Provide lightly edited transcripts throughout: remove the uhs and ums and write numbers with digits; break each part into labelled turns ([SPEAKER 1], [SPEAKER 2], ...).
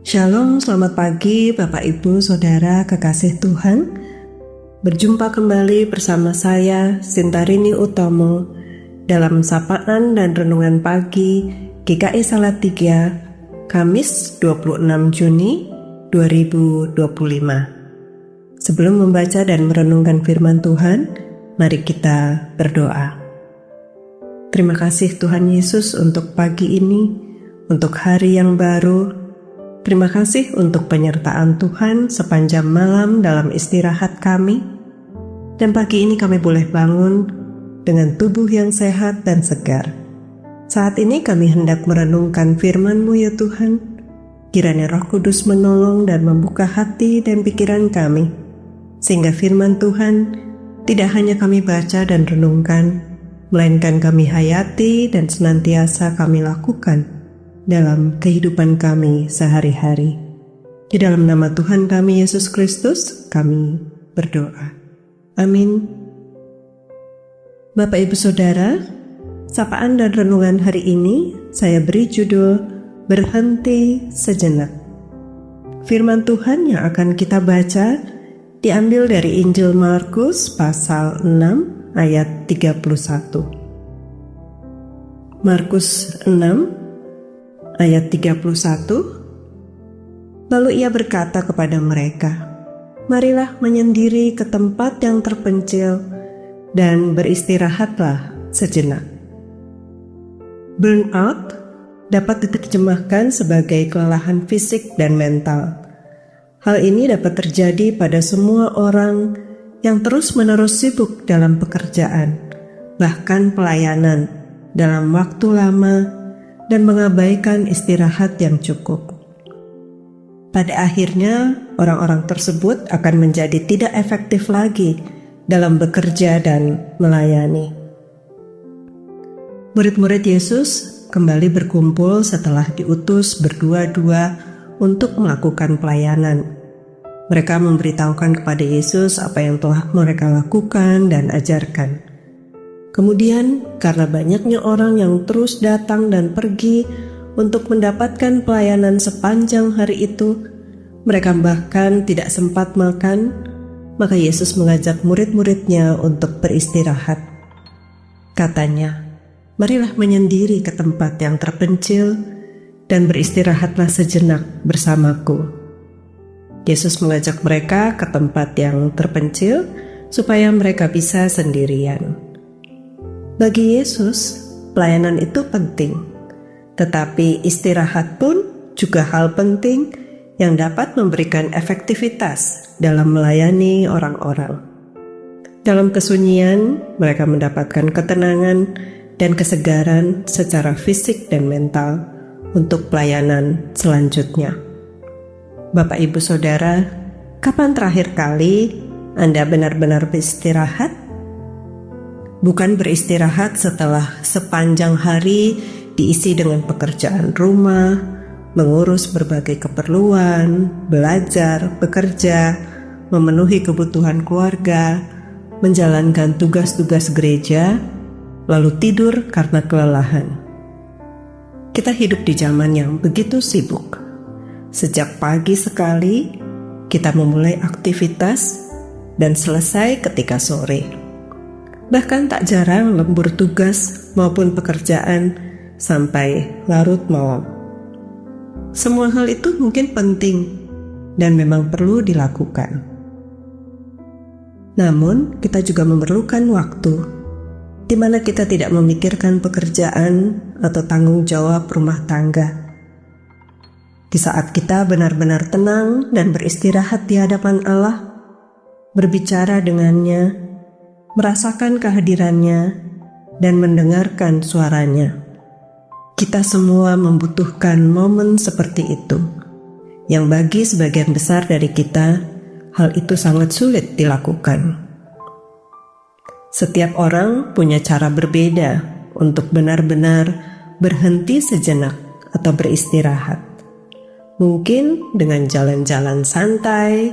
[SPEAKER 1] Shalom, selamat pagi Bapak Ibu Saudara kekasih Tuhan. Berjumpa kembali bersama saya Sintarini Utomo dalam sapaan dan renungan pagi GKI Salatiga, Kamis 26 Juni 2025. Sebelum membaca dan merenungkan firman Tuhan, mari kita berdoa. Terima kasih Tuhan Yesus untuk pagi ini, untuk hari yang baru. Terima kasih untuk penyertaan Tuhan sepanjang malam dalam istirahat kami. Dan pagi ini kami boleh bangun dengan tubuh yang sehat dan segar. Saat ini kami hendak merenungkan firman-Mu ya Tuhan. Kiranya Roh Kudus menolong dan membuka hati dan pikiran kami, sehingga firman Tuhan tidak hanya kami baca dan renungkan, melainkan kami hayati dan senantiasa kami lakukan dalam kehidupan kami sehari-hari. Di dalam nama Tuhan kami Yesus Kristus, kami berdoa. Amin. Bapak Ibu Saudara, sapaan dan renungan hari ini saya beri judul Berhenti Sejenak. Firman Tuhan yang akan kita baca diambil dari Injil Markus pasal 6 ayat 31. Markus 6 ayat 31, lalu ia berkata kepada mereka, "Marilah menyendiri ke tempat yang terpencil dan beristirahatlah sejenak." Burnout dapat diterjemahkan sebagai kelelahan fisik dan mental. Hal ini dapat terjadi pada semua orang yang terus-menerus sibuk dalam pekerjaan, bahkan pelayanan, dalam waktu lama, dan mengabaikan istirahat yang cukup. Pada akhirnya, orang-orang tersebut akan menjadi tidak efektif lagi dalam bekerja dan melayani. Murid-murid Yesus kembali berkumpul setelah diutus berdua-dua untuk melakukan pelayanan. Mereka memberitahukan kepada Yesus apa yang telah mereka lakukan dan ajarkan. Kemudian, karena banyaknya orang yang terus datang dan pergi untuk mendapatkan pelayanan sepanjang hari itu, mereka bahkan tidak sempat makan, maka Yesus mengajak murid-muridnya untuk beristirahat. Katanya, "Marilah menyendiri ke tempat yang terpencil dan beristirahatlah sejenak bersamaku." Yesus mengajak mereka ke tempat yang terpencil supaya mereka bisa sendirian. Bagi Yesus, pelayanan itu penting, tetapi istirahat pun juga hal penting yang dapat memberikan efektivitas dalam melayani orang-orang. Dalam kesunyian, mereka mendapatkan ketenangan dan kesegaran secara fisik dan mental untuk pelayanan selanjutnya. Bapak Ibu Saudara, kapan terakhir kali Anda benar-benar beristirahat? Bukan beristirahat setelah sepanjang hari diisi dengan pekerjaan rumah, mengurus berbagai keperluan, belajar, bekerja, memenuhi kebutuhan keluarga, menjalankan tugas-tugas gereja, lalu tidur karena kelelahan. Kita hidup di zaman yang begitu sibuk. Sejak pagi sekali, kita memulai aktivitas dan selesai ketika sore. Bahkan tak jarang lembur tugas maupun pekerjaan sampai larut malam. Semua hal itu mungkin penting dan memang perlu dilakukan. Namun, kita juga memerlukan waktu di mana kita tidak memikirkan pekerjaan atau tanggung jawab rumah tangga. Di saat kita benar-benar tenang dan beristirahat di hadapan Allah, berbicara dengannya, merasakan kehadirannya, dan mendengarkan suaranya. Kita semua membutuhkan momen seperti itu, yang bagi sebagian besar dari kita, hal itu sangat sulit dilakukan. Setiap orang punya cara berbeda untuk benar-benar berhenti sejenak atau beristirahat. Mungkin dengan jalan-jalan santai,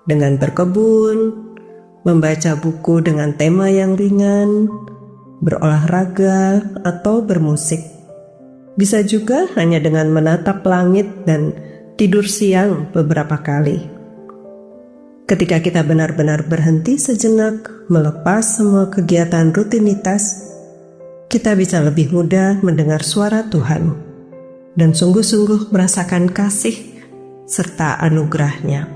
[SPEAKER 1] dengan berkebun, membaca buku dengan tema yang ringan, berolahraga, atau bermusik. Bisa juga hanya dengan menatap langit dan tidur siang beberapa kali. Ketika kita benar-benar berhenti sejenak, melepas semua kegiatan rutinitas, kita bisa lebih mudah mendengar suara Tuhan dan sungguh-sungguh merasakan kasih serta anugerah-Nya.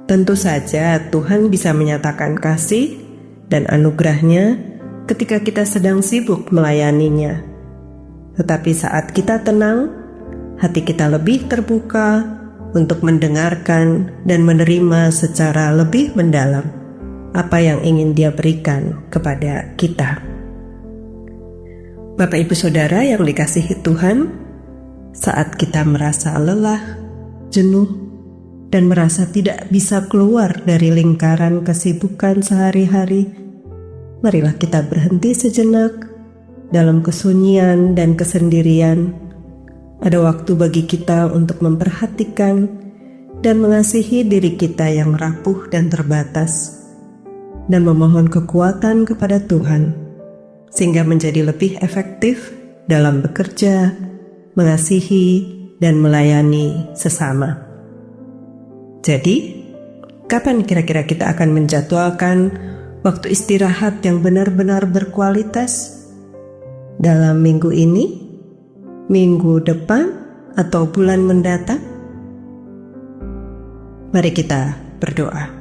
[SPEAKER 1] Tentu saja Tuhan bisa menyatakan kasih dan anugerah-Nya ketika kita sedang sibuk melayaninya. Tetapi saat kita tenang, hati kita lebih terbuka untuk mendengarkan dan menerima secara lebih mendalam apa yang ingin Dia berikan kepada kita. Bapak Ibu Saudara yang dikasihi Tuhan, saat kita merasa lelah, jenuh, dan merasa tidak bisa keluar dari lingkaran kesibukan sehari-hari, marilah kita berhenti sejenak dalam kesunyian dan kesendirian. Ada waktu bagi kita untuk memperhatikan dan mengasihi diri kita yang rapuh dan terbatas, dan memohon kekuatan kepada Tuhan, sehingga menjadi lebih efektif dalam bekerja, mengasihi, dan melayani sesama. Jadi, kapan kira-kira kita akan menjadwalkan waktu istirahat yang benar-benar berkualitas? Dalam minggu ini, minggu depan, atau bulan mendatang? Mari kita berdoa.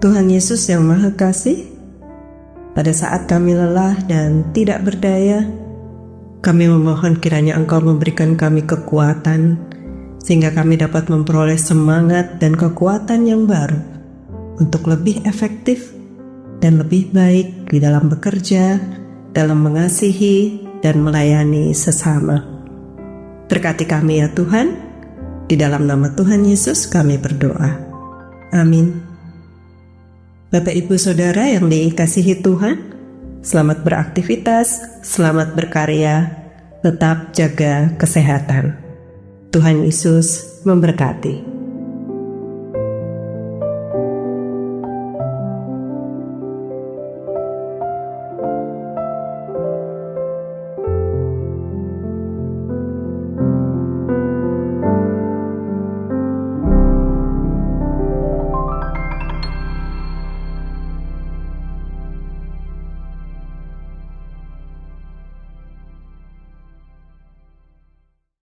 [SPEAKER 1] Tuhan Yesus yang Maha Kasih, pada saat kami lelah dan tidak berdaya, kami memohon kiranya Engkau memberikan kami kekuatan, sehingga kami dapat memperoleh semangat dan kekuatan yang baru untuk lebih efektif dan lebih baik di dalam bekerja, dalam mengasihi dan melayani sesama. Berkati kami ya Tuhan, di dalam nama Tuhan Yesus kami berdoa. Amin. Bapak Ibu Saudara yang dikasihi Tuhan, selamat beraktivitas, selamat berkarya, tetap jaga kesehatan. Tuhan Yesus memberkati.